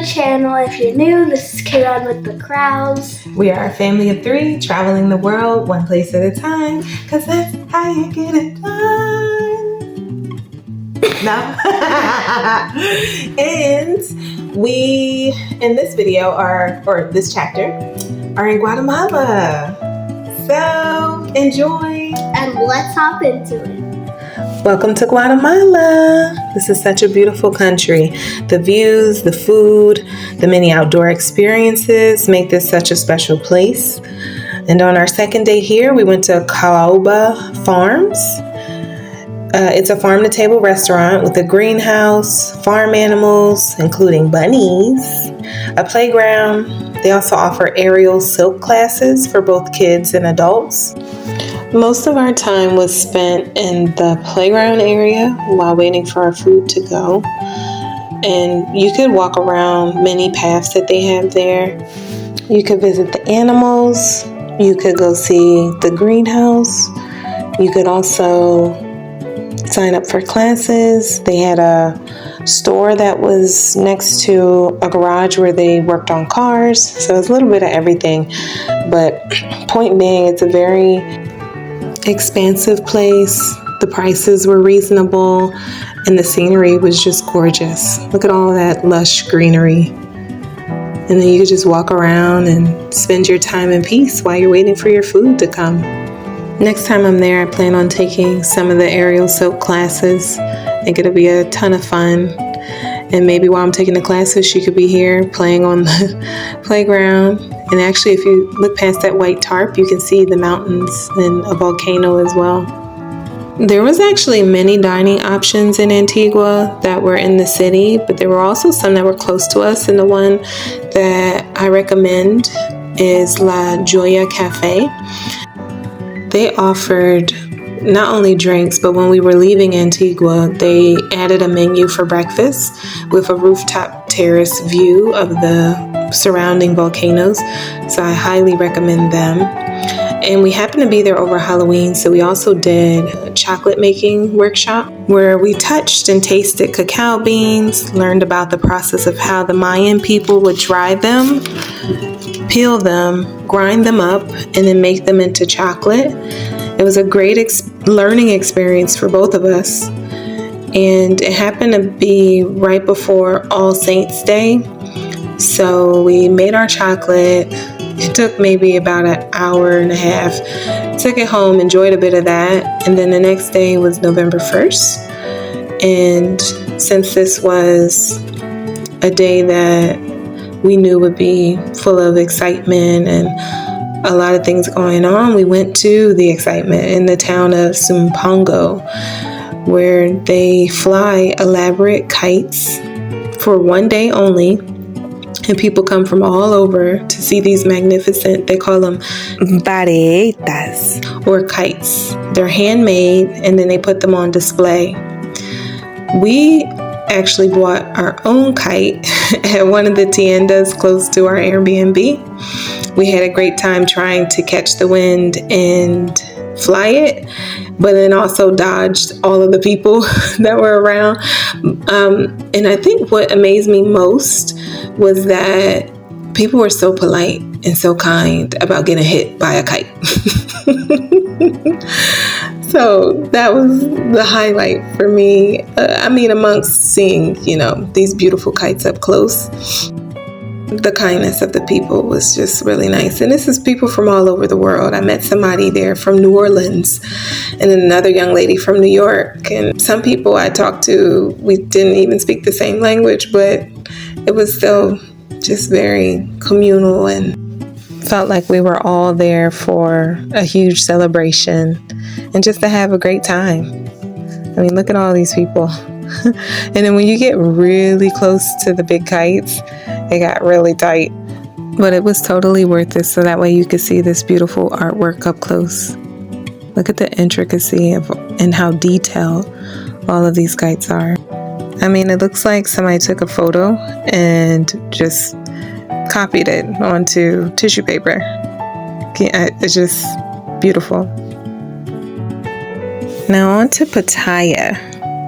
the channel. If you're new, this is Kaylon with the Crowds. We are a family of 3 traveling the world one place at a time, because that's how you get it done. No? And we, in this video, or this chapter, are in Guatemala. So, enjoy. And let's hop into it. Welcome to Guatemala. This is such a beautiful country. The views, the food, the many outdoor experiences make this such a special place. And on our second day here, we went to Caoba Farms. It's a farm-to-table restaurant with a greenhouse, farm animals, including bunnies, a playground. They also offer aerial silk classes for both kids and adults. Most of our time was spent in the playground area while waiting for our food to go. And you could walk around many paths that they have there. You could visit the animals. You could go see the greenhouse. You could also sign up for classes. They had a store that was next to a garage where they worked on cars. So it's a little bit of everything. But point being, it's a very expansive place. The prices were reasonable and the scenery was just gorgeous. Look at all that lush greenery. And then you could just walk around and spend your time in peace while you're waiting for your food to come. Next time I'm there, I plan on taking some of the aerial silk classes. I think it'll be a ton of fun. And maybe while I'm taking the classes, she could be here playing on the playground. And actually, if you look past that white tarp, you can see the mountains and a volcano as well. There was actually many dining options in Antigua that were in the city, but there were also some that were close to us. And the one that I recommend is La Joya Cafe. They offered not only drinks, but when we were leaving Antigua, they added a menu for breakfast with a rooftop terrace view of the surrounding volcanoes. So I highly recommend them. And we happened to be there over Halloween, so we also did a chocolate making workshop where we touched and tasted cacao beans, learned about the process of how the Mayan people would dry them, peel them, grind them up, and then make them into chocolate. It was a great learning experience for both of us. And it happened to be right before All Saints Day. So we made our chocolate. It took maybe about an hour and a half. Took it home, enjoyed a bit of that. And then the next day was November 1st. And since this was a day that we knew would be full of excitement and a lot of things going on, we went to the excitement in the town of Sumpango, where they fly elaborate kites for one day only. And people come from all over to see these magnificent, they call them varetas, or kites. They're handmade, and then they put them on display. We actually bought our own kite at one of the tiendas close to our Airbnb. We had a great time trying to catch the wind and fly it, but then also dodged all of the people that were around. And I think what amazed me most was that people were so polite and so kind about getting hit by a kite. So that was the highlight for me. Amongst seeing, these beautiful kites up close, the kindness of the people was just really nice. And this is people from all over the world. I met somebody there from New Orleans and then another young lady from New York. And some people I talked to, we didn't even speak the same language, but it was still just very communal and felt like we were all there for a huge celebration and just to have a great time. I mean, look at all these people. And then when you get really close to the big kites, it got really tight. But it was totally worth it, so that way you could see this beautiful artwork up close. Look at the intricacy and how detailed all of these kites are. I mean, it looks like somebody took a photo and just copied it onto tissue paper. It's just beautiful. Now on to Pattaya.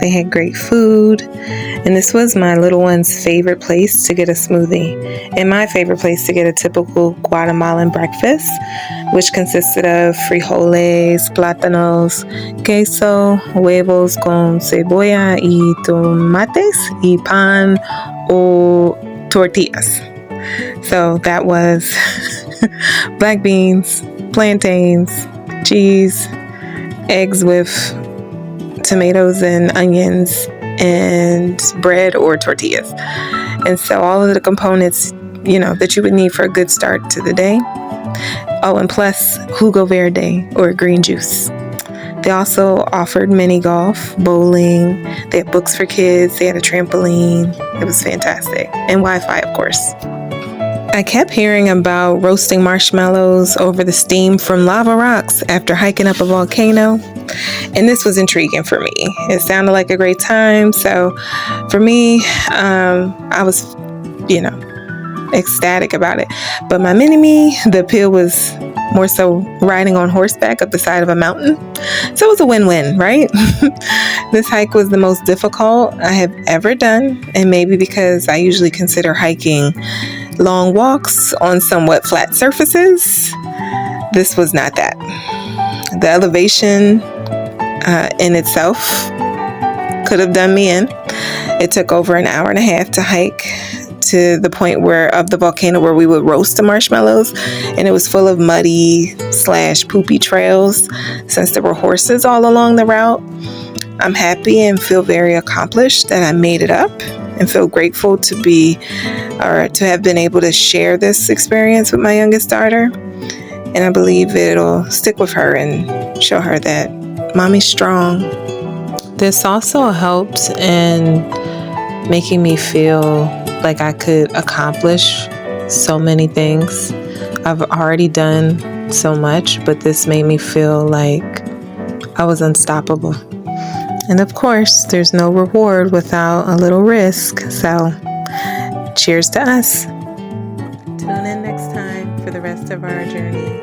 They had great food. And this was my little one's favorite place to get a smoothie. And my favorite place to get a typical Guatemalan breakfast, which consisted of frijoles, plátanos, queso, huevos con cebolla y tomates, y pan o tortillas. So that was black beans, plantains, cheese, eggs with tomatoes and onions, and bread or tortillas. And so all of the components, that you would need for a good start to the day. Oh, and plus jugo verde or green juice. They also offered mini golf, bowling. They had books for kids. They had a trampoline. It was fantastic. And Wi-Fi, of course. I kept hearing about roasting marshmallows over the steam from lava rocks after hiking up a volcano. And this was intriguing for me. It sounded like a great time. So for me, I was, ecstatic about it. But my mini-me, the appeal was more so riding on horseback up the side of a mountain. So it was a win-win, right? This hike was the most difficult I have ever done. And maybe because I usually consider hiking long walks on somewhat flat surfaces, this was not that. The elevation in itself could have done me in. It took over an hour and a half to hike to the point of the volcano where we would roast the marshmallows, and it was full of muddy / poopy trails since there were horses all along the route. I'm happy and feel very accomplished that I made it up, and feel grateful to have been able to share this experience with my youngest daughter. And I believe it'll stick with her and show her that mommy's strong. This also helped in making me feel like I could accomplish so many things. I've already done so much, but this made me feel like I was unstoppable. And of course, there's no reward without a little risk. So, cheers to us. Tune in next time for the rest of our journey.